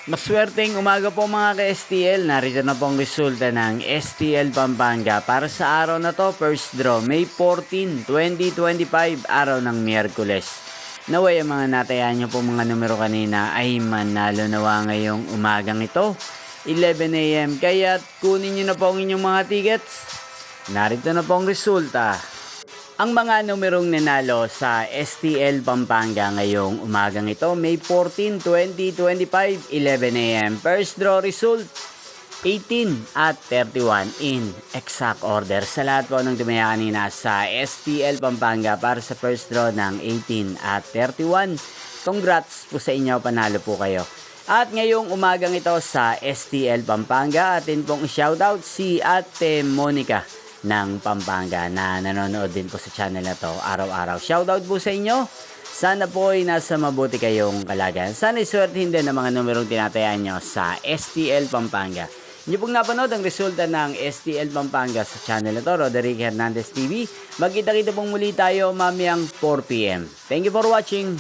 Maswerteng umaga po mga ka-STL. Narito na po ang resulta ng STL Pampanga para sa araw na to. First draw, May 14, 2025, araw ng Miyerkules. Naway ang mga natayaan nyo po mga numero kanina ay manalo nawa ngayong umagang ito, 11 AM. Kaya kunin nyo na po ang inyong mga tickets. Narito na po ang resulta. Ang mga numerong nanalo sa STL Pampanga ngayong umagang ito, May 14, 2025, 11 AM. First draw result, 18 at 31 in exact order. Sa lahat po ng tumaya kanina sa STL Pampanga para sa first draw ng 18 at 31, congrats po sa inyo, panalo po kayo. At ngayong umagang ito sa STL Pampanga, atin pong shoutout si Ate Monica ng Pampanga na nanonood din po sa channel na to araw-araw. Shoutout po sa inyo. Sana po ay nasa mabuti kayong kalagayan. Sana iswertihin din ang mga numerong tinatayaan nyo sa STL Pampanga. Hindi pong napanood ang resulta ng STL Pampanga sa channel na to, Roderick Hernandez TV. Magkita-kita pong muli tayo mamayang 4 PM. Thank you for watching.